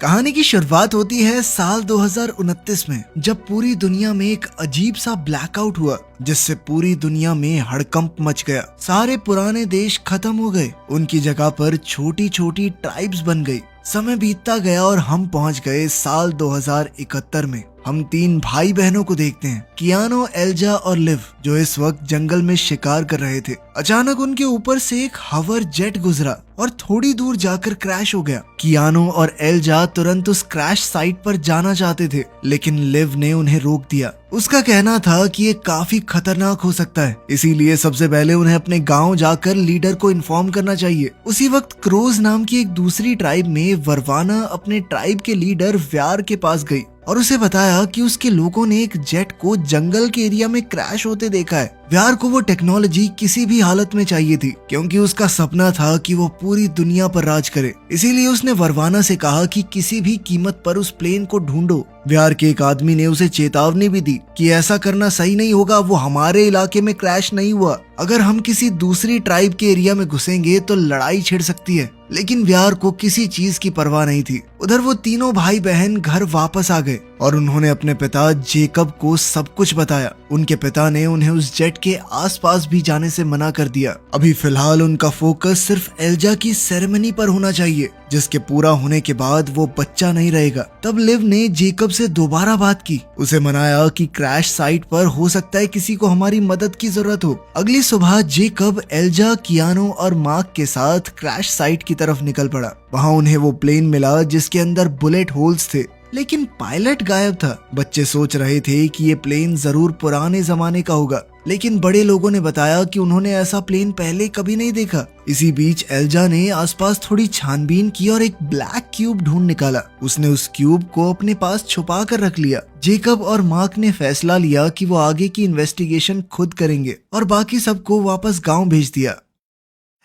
कहानी की शुरुआत होती है साल 2029 में, जब पूरी दुनिया में एक अजीब सा ब्लैकआउट हुआ जिससे पूरी दुनिया में हड़कंप मच गया। सारे पुराने देश खत्म हो गए, उनकी जगह पर छोटी छोटी ट्राइब्स बन गई। समय बीतता गया और हम पहुंच गए साल 2071 में। हम तीन भाई बहनों को देखते हैं, कियानो, एल्जा और लिव, जो इस वक्त जंगल में शिकार कर रहे थे। अचानक उनके ऊपर से एक हवर जेट गुजरा और थोड़ी दूर जाकर क्रैश हो गया। कियानो और एल्जा तुरंत उस क्रैश साइट पर जाना चाहते थे, लेकिन लिव ने उन्हें रोक दिया। उसका कहना था कि ये काफी खतरनाक हो सकता है, इसीलिए सबसे पहले उन्हें अपने गांव जाकर लीडर को इन्फॉर्म करना चाहिए। उसी वक्त क्रोज नाम की एक दूसरी ट्राइब में वर्वाना अपने ट्राइब के लीडर व्यार के पास गई और उसे बताया कि उसके लोगों ने एक जेट को जंगल के एरिया में क्रैश होते देखा है। व्यार को वो टेक्नोलॉजी किसी भी हालत में चाहिए थी, क्योंकि उसका सपना था कि वो पूरी दुनिया पर राज करे। इसीलिए उसने वर्वाना से कहा कि किसी भी कीमत पर उस प्लेन को ढूंढो। व्यार के एक आदमी ने उसे चेतावनी भी दी कि ऐसा करना सही नहीं होगा, वो हमारे इलाके में क्रैश नहीं हुआ। अगर हम किसी दूसरी ट्राइब के एरिया में घुसेंगे तो लड़ाई छिड़ सकती है। लेकिन व्यार को किसी चीज की परवाह नहीं थी। उधर वो तीनों भाई बहन घर वापस आ गए और उन्होंने अपने पिता जेकब को सब कुछ बताया। उनके पिता ने उन्हें उस जेट के आसपास भी जाने से मना कर दिया। अभी फिलहाल उनका फोकस सिर्फ एल्जा की सेरेमनी पर होना चाहिए, जिसके पूरा होने के बाद वो बच्चा नहीं रहेगा। तब लिव ने जेकब से दोबारा बात की, उसे मनाया कि क्रैश साइट पर हो सकता है किसी को हमारी मदद की जरूरत हो। अगली सुबह जेकब, एल्जा, कियानो और मार्क के साथ क्रैश साइट की तरफ निकल पड़ा। वहाँ उन्हें वो प्लेन मिला जिसके अंदर बुलेट होल्स थे, लेकिन पायलट गायब था। बच्चे सोच रहे थे कि ये प्लेन जरूर पुराने जमाने का होगा, लेकिन बड़े लोगों ने बताया कि उन्होंने ऐसा प्लेन पहले कभी नहीं देखा। इसी बीच एल्जा ने आसपास थोड़ी छानबीन की और एक ब्लैक क्यूब ढूंढ निकाला। उसने उस क्यूब को अपने पास छुपा कर रख लिया। जेकब और मार्क ने फैसला लिया कि वो आगे की इन्वेस्टिगेशन खुद करेंगे और बाकी सबको वापस गांव भेज दिया।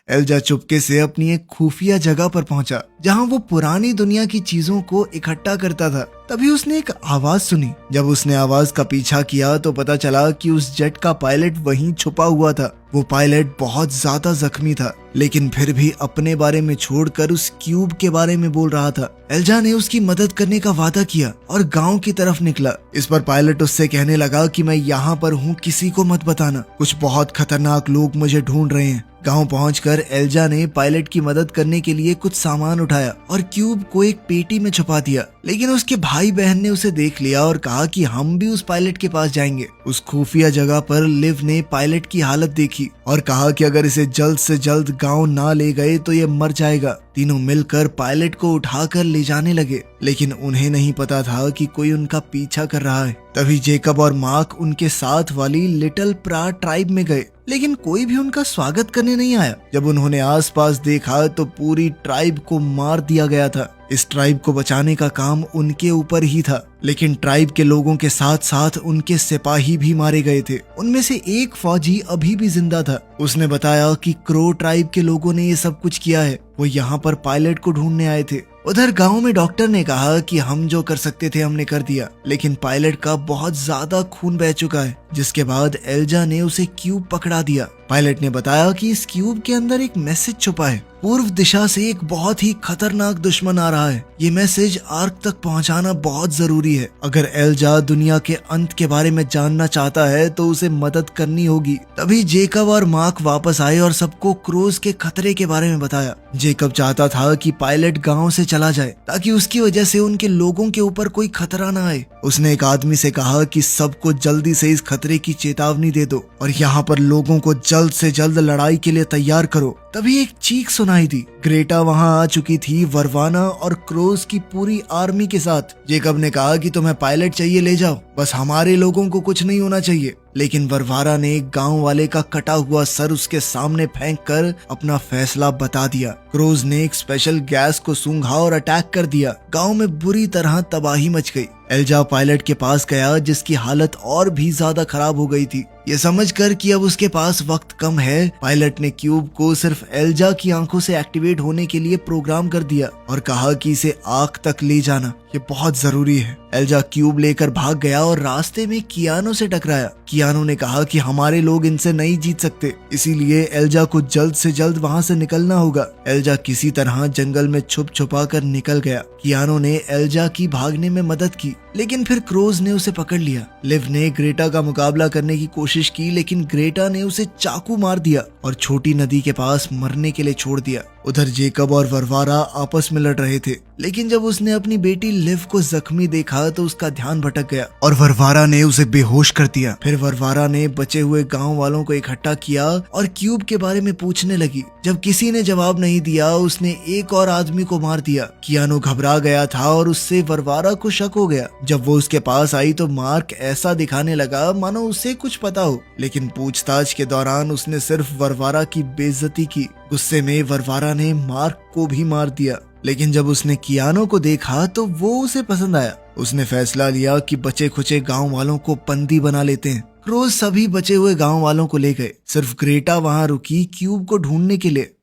एल्जा चुपके से अपनी एक खुफिया जगह पर पहुंचा, जहां वो पुरानी दुनिया की चीजों को इकट्ठा करता था। तभी उसने एक आवाज सुनी। जब उसने आवाज का पीछा किया तो पता चला कि उस जेट का पायलट वहीं छुपा हुआ था। वो पायलट बहुत ज्यादा जख्मी था, लेकिन फिर भी अपने बारे में छोड़कर उस क्यूब के बारे में बोल रहा था। एल्जा ने उसकी मदद करने का वादा किया और गांव की तरफ निकला। इस पर पायलट उससे कहने लगा कि मैं यहाँ पर हूँ, किसी को मत बताना, कुछ बहुत खतरनाक लोग मुझे ढूंढ रहे हैं। गांव पहुंचकर एल्जा ने पायलट की मदद करने के लिए कुछ सामान उठाया और क्यूब को एक पेटी में छुपा दिया। लेकिन उसके भाई बहन ने उसे देख लिया और कहा कि हम भी उस पायलट के पास जाएंगे। उस खुफिया जगह पर लिव ने पायलट की हालत देखी और कहा कि अगर इसे जल्द से जल्द गांव ना ले गए तो ये मर जाएगा। तीनों मिलकर पायलट को उठाकर ले जाने लगे, लेकिन उन्हें नहीं पता था कि कोई उनका पीछा कर रहा है। तभी जेकब और मार्क उनके साथ वाली लिटिल प्रा ट्राइब में गए, लेकिन कोई भी उनका स्वागत करने नहीं आया। जब उन्होंने आसपास देखा तो पूरी ट्राइब को मार दिया गया था। इस ट्राइब को बचाने का काम उनके ऊपर ही था, लेकिन ट्राइब के लोगों के साथ साथ उनके सिपाही भी मारे गए थे। उनमें से एक फौजी अभी भी जिंदा था। उसने बताया कि क्रो ट्राइब के लोगों ने ये सब कुछ किया है, वो यहाँ पर पायलट को ढूंढने आए थे। उधर गांव में डॉक्टर ने कहा कि हम जो कर सकते थे हमने कर दिया, लेकिन पायलट का बहुत ज्यादा खून बह चुका है। जिसके बाद एल्जा ने उसे क्यूब पकड़ा दिया। पायलट ने बताया कि इस क्यूब के अंदर एक मैसेज छुपा है। पूर्व दिशा से एक बहुत ही खतरनाक दुश्मन आ रहा है। ये मैसेज आर्क तक पहुंचाना बहुत जरूरी है। अगर एल्जा दुनिया के अंत के बारे में जानना चाहता है तो उसे मदद करनी होगी। तभी जेकब और मार्क वापस आए और सबको क्रोज के खतरे के बारे में बताया। जेकब चाहता था कि पायलट गांव से चला जाए ताकि उसकी वजह से उनके लोगों के ऊपर कोई खतरा न आए। उसने एक आदमी से कहा कि सबको जल्दी से इस खतरे की चेतावनी दे दो और यहाँ पर लोगों को जल्द से जल्द लड़ाई के लिए तैयार करो। तभी एक चीख सुनाई दी। ग्रेटा वहां आ चुकी थी, वर्वाना और क्रोज की पूरी आर्मी के साथ। जेकब ने कहा कि तुम्हें पायलट चाहिए, ले जाओ, बस हमारे लोगों को कुछ नहीं होना चाहिए। लेकिन वर्वारा ने एक गांव वाले का कटा हुआ सर उसके सामने फेंक कर अपना फैसला बता दिया। क्रोज ने एक स्पेशल गैस को सूंघा और अटैक कर दिया। गांव में बुरी तरह तबाही मच गई। एल्जा पायलट के पास गया, जिसकी हालत और भी ज्यादा खराब हो गई थी। ये समझकर कि अब उसके पास वक्त कम है, पायलट ने क्यूब को सिर्फ एल्जा की आंखों से एक्टिवेट होने के लिए प्रोग्राम कर दिया और कहा कि इसे आग तक ले जाना ये बहुत जरूरी है। एल्जा क्यूब लेकर भाग गया और रास्ते में कियानो से टकराया। कियानो ने कहा कि हमारे लोग इनसे नहीं जीत सकते, इसीलिए एल्जा को जल्द से जल्द वहां से निकलना होगा। एल्जा किसी तरह जंगल में छुप छुपा कर निकल गया। कियानो ने एल्जा की भागने में मदद की, लेकिन फिर क्रोज ने उसे पकड़ लिया। लिव ने ग्रेटा का मुकाबला करने की कोशिश की, लेकिन ग्रेटा ने उसे चाकू मार दिया और छोटी नदी के पास मरने के लिए छोड़ दिया। उधर जेकब और वरवारा आपस में लड़ रहे थे, लेकिन जब उसने अपनी बेटी लिव को जख्मी देखा तो उसका ध्यान भटक गया और वरवारा ने उसे बेहोश कर दिया। फिर वरवारा ने बचे हुए गांव वालों को इकट्ठा किया और क्यूब के बारे में पूछने लगी। जब किसी ने जवाब नहीं दिया, उसने एक और आदमी को मार दिया। कियानो घबरा गया था और उससे वरवारा को शक हो गया। जब वो उसके पास आई तो मार्क ऐसा दिखाने लगा मानो उसे कुछ पता हो, लेकिन पूछताछ के दौरान उसने सिर्फ वरवारा की बेइज्जती की। गुस्से में वरवारा ने मार्क को भी मार दिया, लेकिन जब उसने कियानो को देखा तो वो उसे पसंद आया। उसने फैसला लिया कि बचे खुचे गांव वालों को बंदी बना लेते हैं। क्रोज सभी बचे हुए गांव वालों को ले गए, सिर्फ ग्रेटा वहां रुकी क्यूब को ढूंढने के लिए।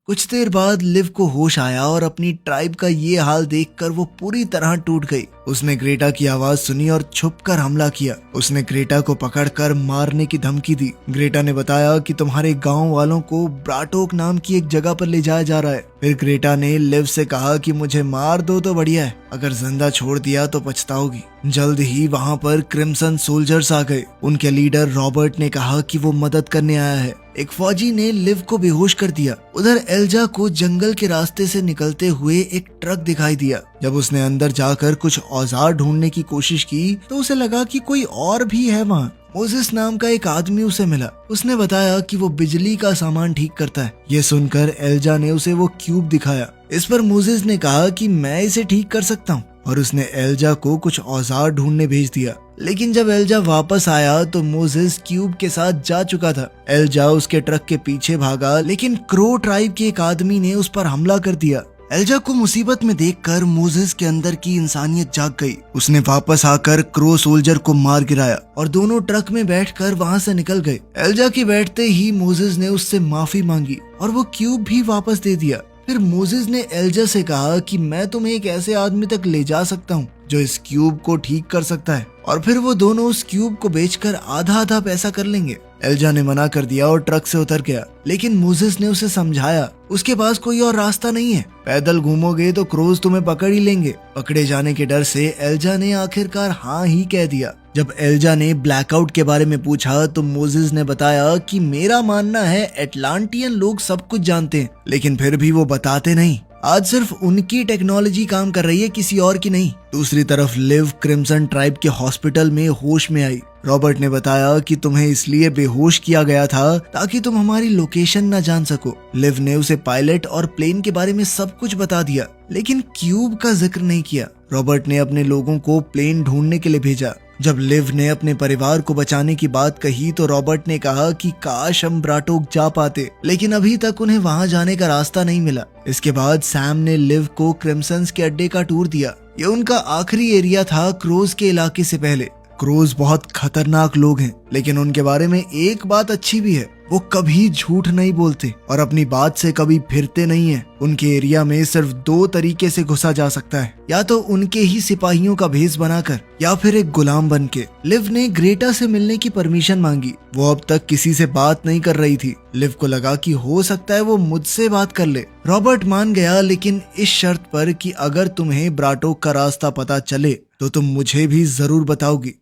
कुछ देर बाद लिव को होश आया और अपनी ट्राइब का ये हाल देखकर वो पूरी तरह टूट गई। उसने ग्रेटा की आवाज सुनी और छुपकर हमला किया। उसने ग्रेटा को पकड़कर मारने की धमकी दी। ग्रेटा ने बताया कि तुम्हारे गांव वालों को ब्राटोक नाम की एक जगह पर ले जाया जा रहा है। फिर ग्रेटा ने लिव से कहा कि मुझे मार दो तो बढ़िया है, अगर जिंदा छोड़ दिया तो पछताओगी। जल्द ही वहां पर क्रिम्सन सोल्जर्स आ गए। उनके लीडर रॉबर्ट ने कहा कि वो मदद करने आया है। एक फौजी ने लिव को बेहोश कर दिया। उधर एल्जा को जंगल के रास्ते से निकलते हुए एक ट्रक दिखाई दिया। जब उसने अंदर जाकर कुछ औजार ढूंढने की कोशिश की तो उसे लगा कि कोई और भी है वहाँ। मोजेस नाम का एक आदमी उसे मिला। उसने बताया कि वो बिजली का सामान ठीक करता है। ये सुनकर एल्जा ने उसे वो क्यूब दिखाया। इस पर मोजेस ने कहा कि मैं इसे ठीक कर सकता हूँ और उसने एल्जा को कुछ औजार ढूंढने भेज दिया। लेकिन जब एल्जा वापस आया तो मोजेस क्यूब के साथ जा चुका था। एल्जा उसके ट्रक के पीछे भागा, लेकिन क्रो ट्राइब के एक आदमी ने उस पर हमला कर दिया। एल्जा को मुसीबत में देखकर मोजेस के अंदर की इंसानियत जाग गई। उसने वापस आकर क्रो सोल्जर को मार गिराया और दोनों ट्रक में बैठकर वहां से निकल गए। एल्जा के बैठते ही मोजेस ने उससे माफी मांगी और वो क्यूब भी वापस दे दिया। फिर मोजेस ने एल्जा से कहा कि मैं तुम्हें एक ऐसे आदमी तक ले जा सकता हूँ जो इस क्यूब को ठीक कर सकता है, और फिर वो दोनों उस क्यूब को बेचकर आधा आधा पैसा कर लेंगे। एल्जा ने मना कर दिया और ट्रक से उतर गया, लेकिन मोजेस ने उसे समझाया उसके पास कोई और रास्ता नहीं है। पैदल घूमोगे तो क्रोज तुम्हें पकड़ ही लेंगे। पकड़े जाने के डर से एल्जा ने आखिरकार हाँ ही कह दिया। जब एल्जा ने ब्लैकआउट के बारे में पूछा तो मोजेस ने बताया कि मेरा मानना है एटलांटियन लोग सब कुछ जानते हैं, लेकिन फिर भी वो बताते नहीं। आज सिर्फ उनकी टेक्नोलॉजी काम कर रही है, किसी और की नहीं। दूसरी तरफ लिव क्रिम्सन ट्राइब के हॉस्पिटल में होश में आई। रॉबर्ट ने बताया कि तुम्हें इसलिए बेहोश किया गया था ताकि तुम हमारी लोकेशन न जान सको। लिव ने उसे पायलट और प्लेन के बारे में सब कुछ बता दिया, लेकिन क्यूब का जिक्र नहीं किया। रॉबर्ट ने अपने लोगों को प्लेन ढूंढने के लिए भेजा। जब लिव ने अपने परिवार को बचाने की बात कही तो रॉबर्ट ने कहा कि काश हम ब्राटोक जा पाते, लेकिन अभी तक उन्हें वहां जाने का रास्ता नहीं मिला। इसके बाद सैम ने लिव को क्रिम्सन्स के अड्डे का टूर दिया। ये उनका आखिरी एरिया था क्रोज के इलाके से पहले। क्रोज बहुत खतरनाक लोग हैं, लेकिन उनके बारे में एक बात अच्छी भी है, वो कभी झूठ नहीं बोलते और अपनी बात से कभी फिरते नहीं हैं। उनके एरिया में सिर्फ दो तरीके से घुसा जा सकता है, या तो उनके ही सिपाहियों का भेष बनाकर या फिर एक गुलाम बनके। लिव ने ग्रेटा से मिलने की परमिशन मांगी। वो अब तक किसी से बात नहीं कर रही थी। लिव को लगा कि हो सकता है वो मुझसे बात कर ले। रॉबर्ट मान गया, लेकिन इस शर्त पर कि अगर तुम्हें ब्राटोक का रास्ता पता चले तो तुम मुझे भी जरूर बताओगी।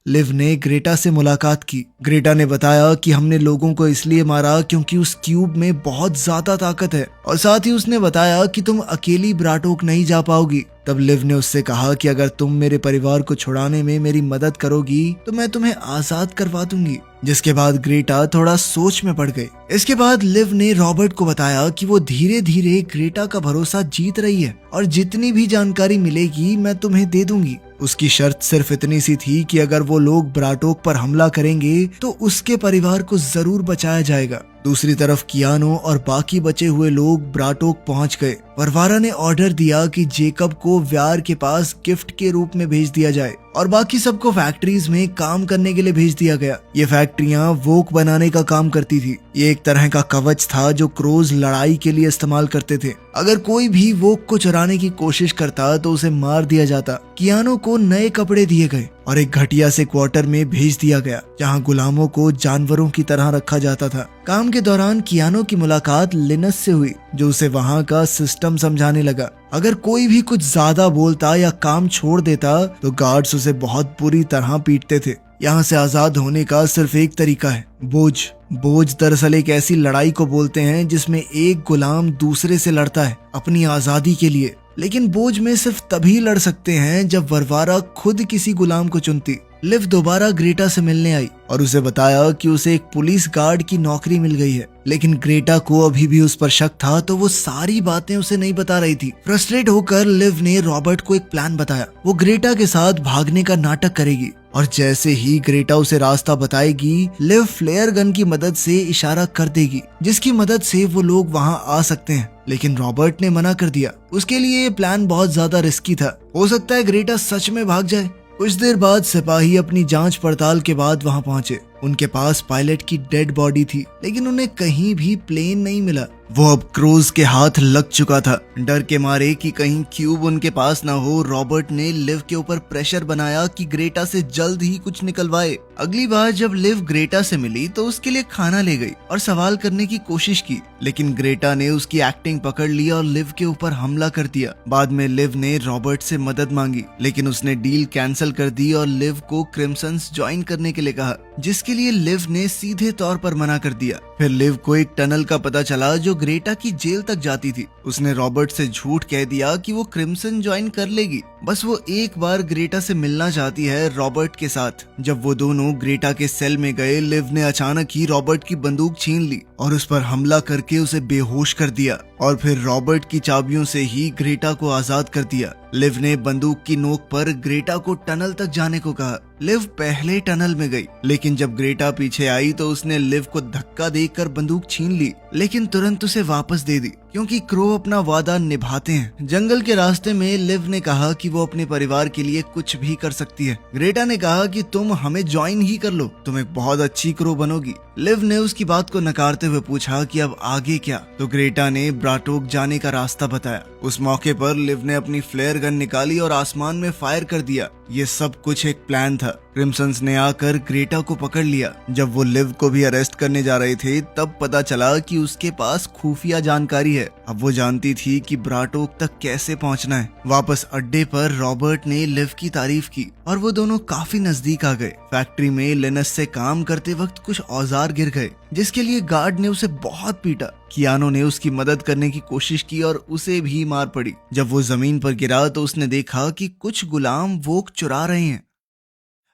लिव ने ग्रेटा से मुलाकात की। ग्रेटा ने बताया कि हमने लोगों को इसलिए मारा क्योंकि उस क्यूब में बहुत ज्यादा ताकत है, और साथ ही उसने बताया कि तुम अकेली ब्राटोक नहीं जा पाओगी। तब लिव ने उससे कहा कि अगर तुम मेरे परिवार को छुड़ाने में मेरी मदद करोगी तो मैं तुम्हें आजाद करवा दूंगी। जिसके बाद ग्रेटा थोड़ा सोच में पड़ गई। इसके बाद लिव ने रॉबर्ट को बताया कि वो धीरे धीरे ग्रेटा का भरोसा जीत रही है और जितनी भी जानकारी मिलेगी मैं तुम्हें दे दूंगी। उसकी शर्त सिर्फ इतनी सी थी कि अगर वो लोग ब्राटोक पर हमला करेंगे तो उसके परिवार को जरूर बचाया जाएगा। दूसरी तरफ कियानो और बाकी बचे हुए लोग ब्राटोक पहुंच गए। वरवारा ने ऑर्डर दिया कि जेकब को व्यार के पास गिफ्ट के रूप में भेज दिया जाए और बाकी सबको फैक्ट्रीज में काम करने के लिए भेज दिया गया। ये फैक्ट्रियां वोक बनाने का काम करती थी। ये एक तरह का कवच था जो क्रोज लड़ाई के लिए इस्तेमाल करते थे। अगर कोई भी वोक को चुराने की कोशिश करता तो उसे मार दिया जाता। कियानो को नए कपड़े दिए गए और एक घटिया से क्वार्टर में भेज दिया गया जहां गुलामों को जानवरों की तरह रखा जाता था। काम के दौरान कियानो की मुलाकात लिनस से हुई जो उसे वहां का सिस्टम समझाने लगा। अगर कोई भी कुछ ज्यादा बोलता या काम छोड़ देता तो गार्ड्स उसे बहुत बुरी तरह पीटते थे। यहाँ से आजाद होने का सिर्फ एक तरीका है, बोझ। बोझ दरअसल एक ऐसी लड़ाई को बोलते हैं जिसमें एक गुलाम दूसरे से लड़ता है अपनी आजादी के लिए। लेकिन बोझ में सिर्फ तभी लड़ सकते हैं जब वरवारा खुद किसी गुलाम को चुनती। लिव दोबारा ग्रेटा से मिलने आई और उसे बताया कि उसे एक पुलिस गार्ड की नौकरी मिल गई है। लेकिन ग्रेटा को अभी भी उस पर शक था तो वो सारी बातें उसे नहीं बता रही थी। फ्रस्ट्रेट होकर लिव ने रॉबर्ट को एक प्लान बताया। वो ग्रेटा के साथ भागने का नाटक करेगी और जैसे ही ग्रेटा उसे रास्ता बताएगी, लिव फ्लेयर गन की मदद से इशारा कर देगी जिसकी मदद से वो लोग वहां आ सकते हैं। लेकिन रॉबर्ट ने मना कर दिया। उसके लिए ये प्लान बहुत ज्यादा रिस्की था। हो सकता है ग्रेटा सच में भाग जाए। कुछ देर बाद सिपाही अपनी जांच पड़ताल के बाद वहां पहुंचे। उनके पास पायलट की डेड बॉडी थी लेकिन उन्हें कहीं भी प्लेन नहीं मिला। वो अब क्रूज के हाथ लग चुका था। डर के मारे कि कहीं क्यूब उनके पास ना हो, रॉबर्ट ने लिव के ऊपर प्रेशर बनाया कि ग्रेटा से जल्द ही कुछ निकलवाए। अगली बार जब लिव ग्रेटा से मिली तो उसके लिए खाना ले गई और सवाल करने की कोशिश की, लेकिन ग्रेटा ने उसकी एक्टिंग पकड़ ली और लिव के ऊपर हमला कर दिया। बाद में लिव ने रॉबर्ट से मदद मांगी लेकिन उसने डील कैंसिल कर दी और लिव को क्रिम्संस ज्वाइन करने के लिए कहा, जिसके लिए लिव ने सीधे तौर पर मना कर दिया। फिर लिव को एक टनल का पता चला जो ग्रेटा की जेल तक जाती थी। उसने रॉबर्ट से झूठ कह दिया कि वो क्रिम्सन ज्वाइन कर लेगी, बस वो एक बार ग्रेटा से मिलना चाहती है रॉबर्ट के साथ। जब वो दोनों ग्रेटा के सेल में गए, लिव ने अचानक ही रॉबर्ट की बंदूक छीन ली और उस पर हमला करके उसे बेहोश कर दिया और फिर रॉबर्ट की चाबियों से ही ग्रेटा को आजाद कर दिया। लिव ने बंदूक की नोक पर ग्रेटा को टनल तक जाने को कहा। लिव पहले टनल में गई लेकिन जब ग्रेटा पीछे आई तो उसने लिव को धक्का देकर बंदूक छीन ली लेकिन तुरंत उसे वापस दे दी क्योंकि क्रो अपना वादा निभाते हैं। जंगल के रास्ते में लिव ने कहा कि वो अपने परिवार के लिए कुछ भी कर सकती है। ग्रेटा ने कहा कि तुम हमें ज्वाइन ही कर लो, तुम एक बहुत अच्छी क्रो बनोगी। लिव ने उसकी बात को नकारते हुए पूछा कि अब आगे क्या, तो ग्रेटा ने ब्राटोक जाने का रास्ता बताया। उस मौके पर लिव ने अपनी फ्लेयर गन निकाली और आसमान में फायर कर दिया। ये सब कुछ एक प्लान था। क्रिम्संस ने आकर ग्रेटा को पकड़ लिया। जब वो लिव को भी अरेस्ट करने जा रहे थे तब पता चला कि उसके पास खुफिया जानकारी है। अब वो जानती थी कि ब्राटोक तक कैसे पहुंचना है। वापस अड्डे पर रॉबर्ट ने लिव की तारीफ की और वो दोनों काफी नजदीक आ गए। फैक्ट्री में लिनस से काम करते वक्त कुछ औजार गिर गए जिसके लिए गार्ड ने उसे बहुत पीटा। कियानो ने उसकी मदद करने की कोशिश की और उसे भी मार पड़ी। जब वो जमीन पर गिरा तो उसने देखा कि कुछ गुलाम वोक चुरा रहे हैं।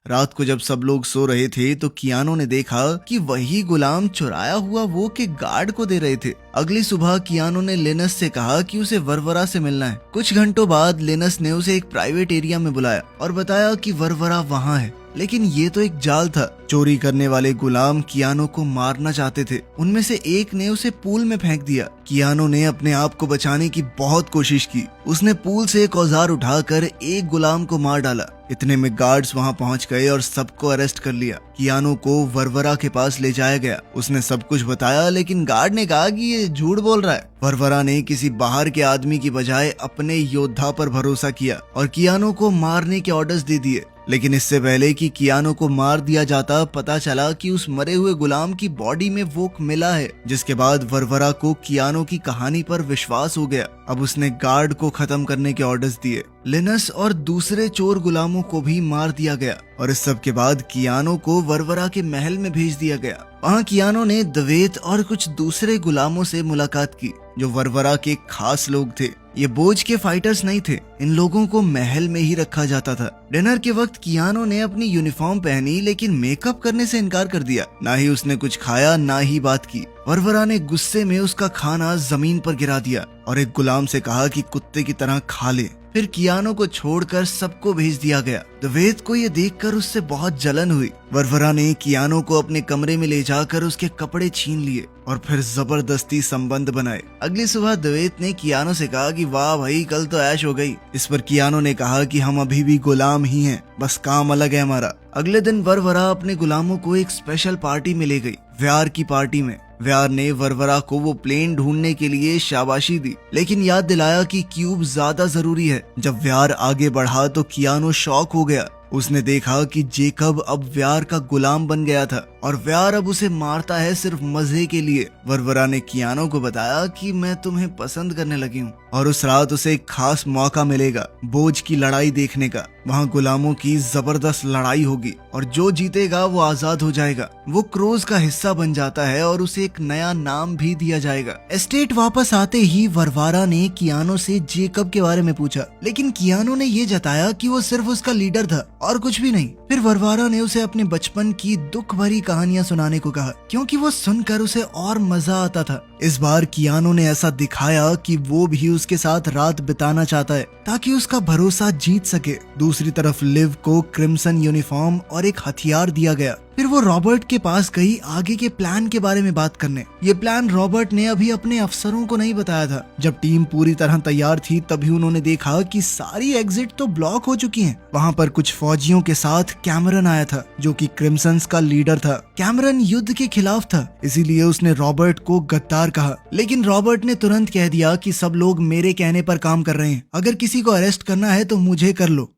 रात को जब सब लोग सो रहे थे तो कियानो ने देखा कि वही गुलाम चुराया हुआ वो के गार्ड को दे रहे थे। अगली सुबह कियानो ने लिनस से कहा कि उसे वरवरा से मिलना है। कुछ घंटों बाद लिनस ने उसे एक प्राइवेट एरिया में बुलाया और बताया कि वरवरा वहाँ है, लेकिन ये तो एक जाल था। चोरी करने वाले गुलाम कियानो को मारना चाहते थे। उनमें से एक ने उसे पूल में फेंक दिया। कियानो ने अपने आप को बचाने की बहुत कोशिश की। उसने पूल से एक औजार उठाकर एक गुलाम को मार डाला। इतने में गार्ड्स वहां पहुंच गए और सबको अरेस्ट कर लिया। कियानो को वरवरा के पास ले जाया गया। उसने सब कुछ बताया लेकिन गार्ड ने कहा कि ये झूठ बोल रहा है। वरवरा ने किसी बाहर के आदमी की बजाय अपने योद्धा पर भरोसा किया और कियानो को मारने के ऑर्डर्स दे दिए। लेकिन इससे पहले कि कियानो को मार दिया जाता, पता चला कि उस मरे हुए गुलाम की बॉडी में वोक मिला है, जिसके बाद वरवरा को कियानो की कहानी पर विश्वास हो गया। अब उसने गार्ड को खत्म करने के ऑर्डर्स दिए। लिनस और दूसरे चोर गुलामों को भी मार दिया गया और इस सब के बाद कियानो को वरवरा के महल में भेज दिया गया। वहाँ कियानो ने दवेत और कुछ दूसरे गुलामों से मुलाकात की जो वरवरा के खास लोग थे। ये बोझ के फाइटर्स नहीं थे। इन लोगों को महल में ही रखा जाता था। डिनर के वक्त कियानो ने अपनी यूनिफॉर्म पहनी लेकिन मेकअप करने से इनकार कर दिया। ना ही उसने कुछ खाया ना ही बात की। वरवरा ने गुस्से में उसका खाना जमीन पर गिरा दिया और एक गुलाम से कहा कि कुत्ते की तरह खा ले। फिर कियानो को छोड़कर सबको भेज दिया गया। द्वैत को ये देखकर उससे बहुत जलन हुई। वरवरा ने कियानो को अपने कमरे में ले जाकर उसके कपड़े छीन लिए और फिर जबरदस्ती संबंध बनाए। अगली सुबह द्वैत ने कियानो से कहा कि वाह भाई, कल तो ऐश हो गई। इस पर कियानो ने कहा कि हम अभी भी गुलाम ही हैं, बस काम अलग है हमारा। अगले दिन वरवरा अपने गुलामों को एक स्पेशल पार्टी में ले गई, व्यार की पार्टी में। व्यार ने वरवरा को वो प्लेन ढूंढने के लिए शाबाशी दी, लेकिन याद दिलाया कि क्यूब ज्यादा जरूरी है। जब व्यार आगे बढ़ा तो कियानो शॉक हो गया। उसने देखा कि जेकब अब व्यार का गुलाम बन गया था और व्यार अब उसे मारता है सिर्फ मजे के लिए। वरवरा ने कियानो को बताया कि मैं तुम्हें पसंद करने लगी हूँ और उस रात उसे एक खास मौका मिलेगा बोझ की लड़ाई देखने का। वहाँ गुलामों की जबरदस्त लड़ाई होगी और जो जीतेगा वो आजाद हो जाएगा। वो क्रोज का हिस्सा बन जाता है और उसे एक नया नाम भी दिया जाएगा। एस्टेट वापस आते ही वरवरा ने कियानो से जेकब के बारे में पूछा, लेकिन कियानो ने ये जताया कि वो सिर्फ उसका लीडर था और कुछ भी नहीं। फिर वरवरा ने उसे अपने बचपन की दुख भरी कहानियां सुनाने को कहा, क्योंकि वो सुनकर उसे और मजा आता था। इस बार कियानो ने ऐसा दिखाया कि वो भी उसके साथ रात बिताना चाहता है ताकि उसका भरोसा जीत सके। दूसरी तरफ लिव को क्रिम्सन यूनिफॉर्म और एक हथियार दिया गया। फिर वो रॉबर्ट के पास गई आगे के प्लान के बारे में बात करने। ये प्लान रॉबर्ट ने अभी अपने अफसरों को नहीं बताया था। जब टीम पूरी तरह तैयार थी तभी उन्होंने देखा कि सारी एग्जिट तो ब्लॉक हो चुकी हैं। वहाँ पर कुछ फौजियों के साथ कैमरन आया था जो कि क्रिम्सन्स का लीडर था। कैमरन युद्ध के खिलाफ था, इसीलिए उसने रॉबर्ट को गद्दार कहा, लेकिन रॉबर्ट ने तुरंत कह दिया कि सब लोग मेरे कहने पर काम कर रहे हैं, अगर किसी को अरेस्ट करना है तो मुझे कर लो।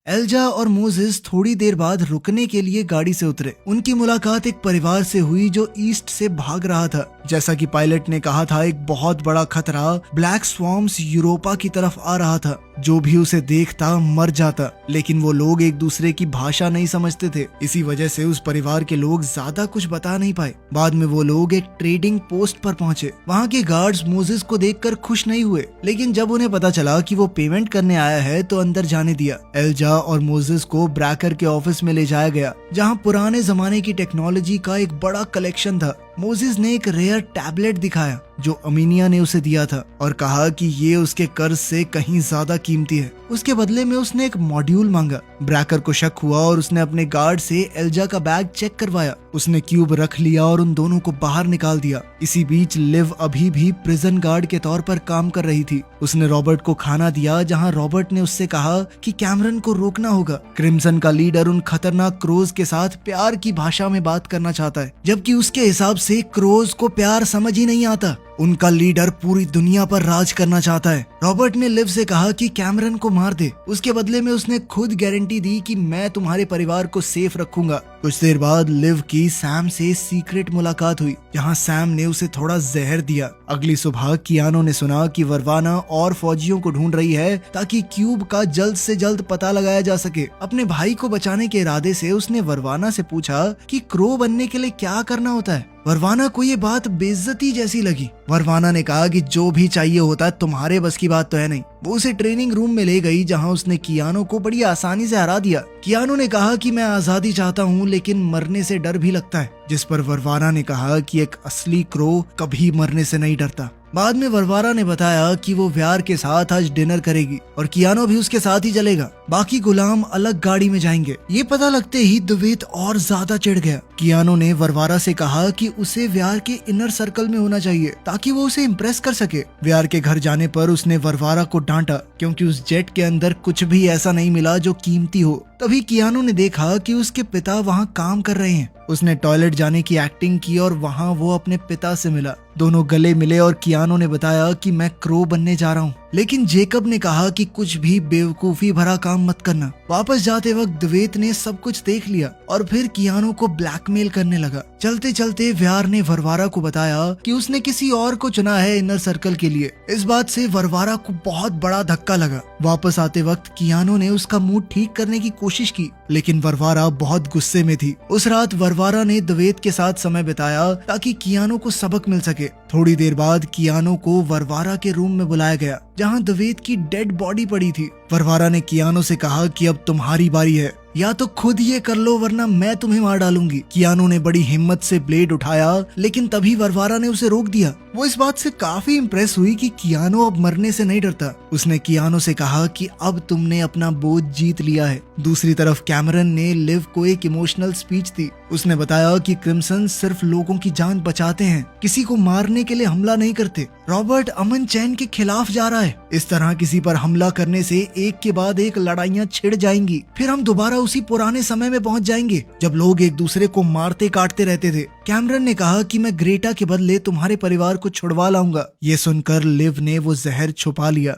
एल्जा और मोजेस थोड़ी देर बाद रुकने के लिए गाड़ी से उतरे। उनकी मुलाकात एक परिवार से हुई जो ईस्ट से भाग रहा था। जैसा कि पायलट ने कहा था, एक बहुत बड़ा खतरा ब्लैक स्वॉर्म्स यूरोपा की तरफ आ रहा था। जो भी उसे देखता मर जाता, लेकिन वो लोग एक दूसरे की भाषा नहीं समझते थे। इसी वजह से उस परिवार के लोग ज्यादा कुछ बता नहीं पाए। बाद में वो लोग एक ट्रेडिंग पोस्ट पर पहुंचे। वहाँ के गार्ड्स मोजेस को देखकर खुश नहीं हुए, लेकिन जब उन्हें पता चला कि वो पेमेंट करने आया है तो अंदर जाने दिया। एल्जा और मोजेस को ब्रैकर के ऑफिस में ले जाया गया, जहाँ पुराने जमाने की टेक्नोलॉजी का एक बड़ा कलेक्शन था। मोजेस ने एक रेयर टैबलेट दिखाया जो अमीनिया ने उसे दिया था और कहा कि ये उसके कर्ज से कहीं ज्यादा कीमती है। उसके बदले में उसने एक मॉड्यूल मांगा। ब्रैकर को शक हुआ और उसने अपने गार्ड से एल्जा का बैग चेक करवाया। उसने क्यूब रख लिया और उन दोनों को बाहर निकाल दिया। इसी बीच लिव अभी भी प्रिजन गार्ड के तौर पर काम कर रही थी। उसने रॉबर्ट को खाना दिया, जहां रॉबर्ट ने उससे कहा कि कैमरन को रोकना होगा। क्रिम्सन का लीडर उन खतरनाक क्रोज के साथ प्यार की भाषा में बात करना चाहता है, जबकि उसके हिसाब से क्रोज को प्यार समझ ही नहीं आता। उनका लीडर पूरी दुनिया पर राज करना चाहता है। रॉबर्ट ने लिव से कहा कि कैमरन को मार दे। उसके बदले में उसने खुद गारंटी दी कि मैं तुम्हारे परिवार को सेफ रखूंगा। कुछ देर बाद लिव की सैम से सीक्रेट मुलाकात हुई, जहां सैम ने उसे थोड़ा जहर दिया। अगली सुबह कियानो ने सुना कि वरवाना और फौजियों को ढूंढ रही है ताकि क्यूब का जल्द से जल्द पता लगाया जा सके। अपने भाई को बचाने के इरादे से उसने वरवाना से पूछा कि क्रो बनने के लिए क्या करना होता है। वरवाना को ये बात बेइज्जती जैसी लगी। वरवाना ने कहा कि जो भी चाहिए होता है तुम्हारे बस की बात तो है नहीं। वो उसे ट्रेनिंग रूम में ले गई, जहां उसने कियानो को बड़ी आसानी से हरा दिया। कियानो ने कहा कि मैं आजादी चाहता हूँ, लेकिन मरने से डर भी लगता है। जिस पर वरवाना ने कहा कि एक असली क्रो कभी मरने से नहीं डरता। बाद में वरवारा ने बताया कि वो व्यार के साथ आज डिनर करेगी और कियानो भी उसके साथ ही चलेगा। बाकी गुलाम अलग गाड़ी में जाएंगे। ये पता लगते ही द्वैत और ज्यादा चिढ़ गया। कियानो ने वरवारा से कहा कि उसे व्यार के इनर सर्कल में होना चाहिए ताकि वो उसे इम्प्रेस कर सके। व्यार के घर जाने पर उसने वरवारा को डांटा, क्योंकि उस जेट के अंदर कुछ भी ऐसा नहीं मिला जो कीमती हो। तभी कियानो ने देखा कि उसके पिता वहाँ काम कर रहे हैं। उसने टॉयलेट जाने की एक्टिंग की और वहाँ वो अपने पिता से मिला। दोनों गले मिले और कियानो ने बताया कि मैं क्रो बनने जा रहा हूँ, लेकिन जेकब ने कहा कि कुछ भी बेवकूफी भरा काम मत करना। वापस जाते वक्त द्वैत ने सब कुछ देख लिया और फिर कियानो को ब्लैकमेल करने लगा। चलते चलते व्यार ने वरवारा को बताया कि उसने किसी और को चुना है इनर सर्कल के लिए। इस बात से वरवारा को बहुत बड़ा धक्का लगा। वापस आते वक्त कियानो ने उसका मूड ठीक करने की कोशिश की, लेकिन वरवारा बहुत गुस्से में थी। उस रात वरवारा ने द्वैत के साथ समय बिताया ताकि कियानो को सबक मिल सके। थोड़ी देर बाद कियानो को वरवारा के रूम में बुलाया गया, जहां द्वैत की डेड बॉडी पड़ी थी। वरवारा ने कियानो से कहा कि अब तुम्हारी बारी है। या तो खुद ये कर लो वरना मैं तुम्हें मार डालूंगी। कियानो ने बड़ी हिम्मत से ब्लेड उठाया, लेकिन तभी वरवारा ने उसे रोक दिया। वो इस बात से काफी इम्प्रेस हुई कि कियानो अब मरने से नहीं डरता। उसने कियानो से कहा कि अब तुमने अपना बोझ जीत लिया है। दूसरी तरफ कैमरन ने लिव को एक इमोशनल स्पीच दी। उसने बताया कि क्रिम्सन सिर्फ लोगों की जान बचाते हैं, किसी को मारने के लिए हमला नहीं करते। रॉबर्ट अमन चैन के खिलाफ जा रहा है। इस तरह किसी पर हमला करने से एक के बाद एक लड़ाइयाँ छिड़ जाएंगी, फिर हम दोबारा उसी पुराने समय में पहुंच जाएंगे जब लोग एक दूसरे को मारते काटते रहते थे। कैमरन ने कहा कि मैं ग्रेटा के बदले तुम्हारे परिवार को छुड़वा लाऊंगा। ये सुनकर लिव ने वो जहर छुपा लिया।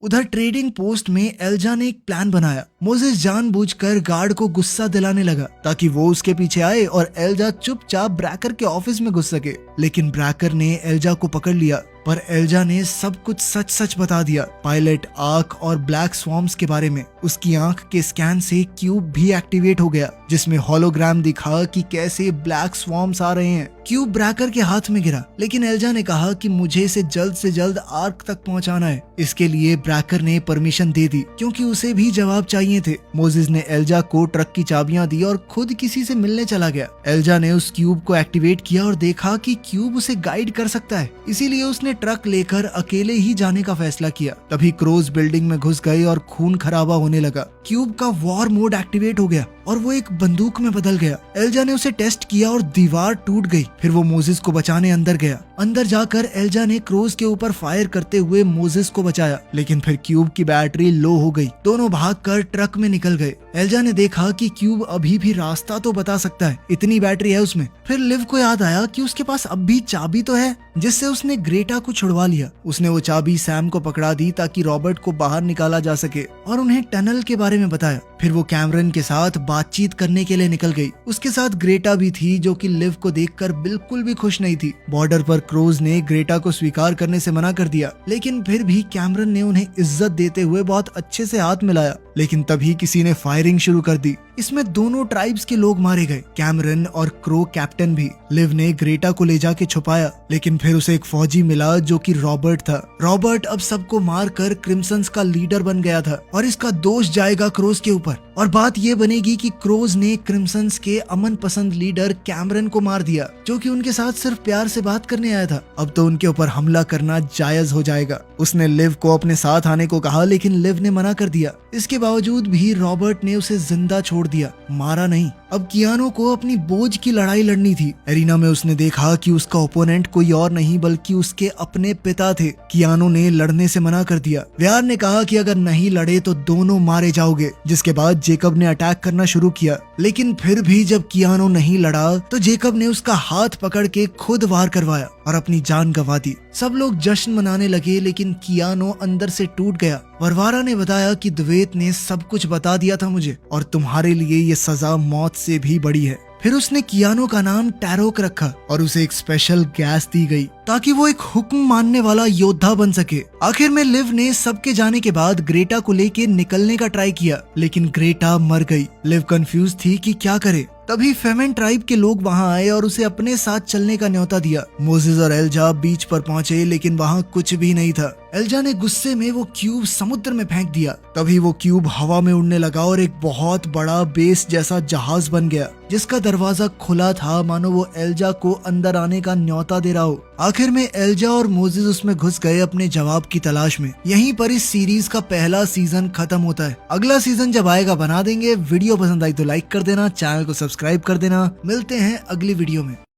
उधर ट्रेडिंग पोस्ट में एल्जा ने एक प्लान बनाया। मोजेस जानबूझकर गार्ड को गुस्सा दिलाने लगा ताकि वो उसके पीछे आए और एल्जा चुपचाप ब्रैकर के ऑफिस में घुस सके। लेकिन ब्रैकर ने एल्जा को पकड़ लिया, पर एल्जा ने सब कुछ सच सच बता दिया, पायलट आर्क और ब्लैक स्वॉर्म्स के बारे में। उसकी आंख के स्कैन से क्यूब भी एक्टिवेट हो गया, जिसमें होलोग्राम दिखा कि कैसे ब्लैक स्वॉर्म्स आ रहे हैं। क्यूब ब्रैकर के हाथ में गिरा, लेकिन एल्जा ने कहा कि मुझे इसे जल्द से जल्द आर्क तक पहुंचाना है। इसके लिए ब्रैकर ने परमिशन दे दी, क्योंकि उसे भी जवाब चाहिए थे। मोजेस ने एल्जा को ट्रक की चाबियां दी और खुद किसी से मिलने चला गया। एल्जा ने उस क्यूब को एक्टिवेट किया और देखा कि क्यूब उसे गाइड कर सकता है, इसीलिए उसने ट्रक लेकर अकेले ही जाने का फैसला किया। तभी क्रोज बिल्डिंग में घुस गए और खून खराबा होने लगा। क्यूब का वॉर मोड एक्टिवेट हो गया और वो एक बंदूक में बदल गया। एल्जा ने उसे टेस्ट किया और दीवार टूट गई। फिर वो मोजेस को बचाने अंदर गया। अंदर जाकर एल्जा ने क्रोज के ऊपर फायर करते हुए मोजेस को बचाया, लेकिन फिर क्यूब की बैटरी लो हो गई। दोनों भागकर ट्रक में निकल गए। एल्जा ने देखा कि क्यूब अभी भी रास्ता तो बता सकता है, इतनी बैटरी है उसमें। फिर लिव को याद आया कि उसके पास अब भी चाबी तो है, जिससे उसने ग्रेटा को छुड़वा लिया। उसने वो चाबी सैम को पकड़ा दी ताकि रॉबर्ट को बाहर निकाला जा सके और उन्हें टनल के बारे में बताया। फिर वो कैमरन के साथ बातचीत करने के लिए निकल गई। उसके साथ ग्रेटा भी थी, जो कि लिव को देखकर बिल्कुल भी खुश नहीं थी। बॉर्डर पर क्रोज ने ग्रेटा को स्वीकार करने से मना कर दिया, लेकिन फिर भी कैमरन ने उन्हें इज्जत देते हुए बहुत अच्छे से हाथ मिलाया। लेकिन तभी किसी ने फायरिंग शुरू कर दी। इसमें दोनों ट्राइब्स के लोग मारे गए, कैमरन और क्रो कैप्टन भी। लिव ने ग्रेटा को ले जाके छुपाया, लेकिन फिर उसे एक फौजी मिला जो कि रॉबर्ट था। रॉबर्ट अब सबको मारकर क्रिम्संस का लीडर बन गया था और इसका दोष जाएगा क्रोज के ऊपर। और बात ये बनेगी कि क्रोज ने क्रिम्संस के अमन पसंद लीडर कैमरन को मार दिया, जो कि उनके साथ सिर्फ प्यार से बात करने आया था। अब तो उनके ऊपर हमला करना जायज हो जाएगा। उसने लिव को अपने साथ आने को कहा, लेकिन लिव ने मना कर दिया। इसके बावजूद भी रॉबर्ट ने उसे जिंदा छोड़ दिया, मारा नहीं। अब कियानो को अपनी बोझ की लड़ाई लड़नी थी। एरिना में उसने देखा कि उसका ओपोनेंट कोई और नहीं बल्कि उसके अपने पिता थे। कियानो ने लड़ने से मना कर दिया। व्यार ने कहा कि अगर नहीं लड़े तो दोनों मारे जाओगे। जिसके बाद जेकब ने अटैक करना शुरू किया, लेकिन फिर भी जब कियानो नहीं लड़ा तो जेकब ने उसका हाथ पकड़ के खुद वार करवाया और अपनी जान गंवा दी। सब लोग जश्न मनाने लगे, लेकिन कियानो अंदर से टूट गया। वरवारा ने बताया कि द्वेत ने सब कुछ बता दिया था मुझे, और तुम्हारे लिए ये सजा मौत से भी बड़ी है। फिर उसने कियानो का नाम टैरोक रखा और उसे एक स्पेशल गैस दी गई ताकि वो एक हुक्म मानने वाला योद्धा बन सके। आखिर में लिव ने सबके जाने के बाद ग्रेटा को लेके निकलने का ट्राई किया, लेकिन ग्रेटा मर गई। लिव कंफ्यूज थी कि क्या करे। तभी फेमेन ट्राइब के लोग वहां आए और उसे अपने साथ चलने का न्योता दिया। मोजेस और एल्जा बीच पर पहुंचे, लेकिन वहां कुछ भी नहीं था। एल्जा ने गुस्से में वो क्यूब समुद्र में फेंक दिया। तभी वो क्यूब हवा में उड़ने लगा और एक बहुत बड़ा बेस जैसा जहाज बन गया, जिसका दरवाजा खुला था, मानो वो एल्जा को अंदर आने का न्योता दे रहा हो। आखिर में एल्जा और मोजेस उसमें घुस गए अपने जवाब की तलाश में। यहीं पर इस सीरीज का पहला सीजन खत्म होता है। अगला सीजन जब आएगा बना देंगे। वीडियो पसंद आई तो लाइक कर देना, चैनल को सब्सक्राइब कर देना। मिलते हैं अगली वीडियो में।